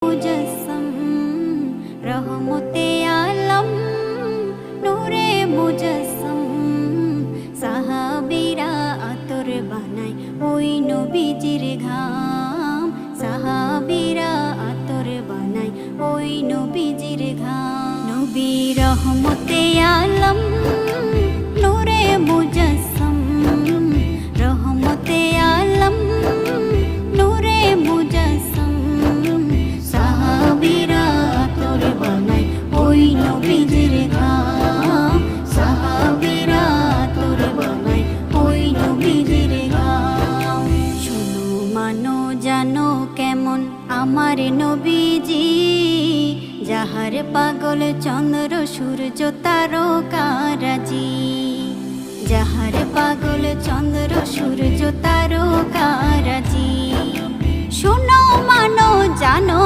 মুজাসসাম রহমতে আলম নূরে মুজাসসাম সাহাবীরা আতর বানায় ওই নবীজির ঘাম সাহাবীরা আতর বানায় ওই নবীজির ঘাম নবী রহমতে আলম নূরে মুজাসসাম রহমতে আলম নূরে মুজাসসাম সাহাবীরা আতর বানায় ওই নবীজির ঘাম সাহাবীরা আতর বানায় ওই নবীজির ঘাম শোনো মানো জানো কেমন আমার নবীজি যাহার পাগল চন্দ্র সূর্য তারকারাজি যাহার পাগল চন্দ্র সূর্য তারকারাজি শোনো মানো জানো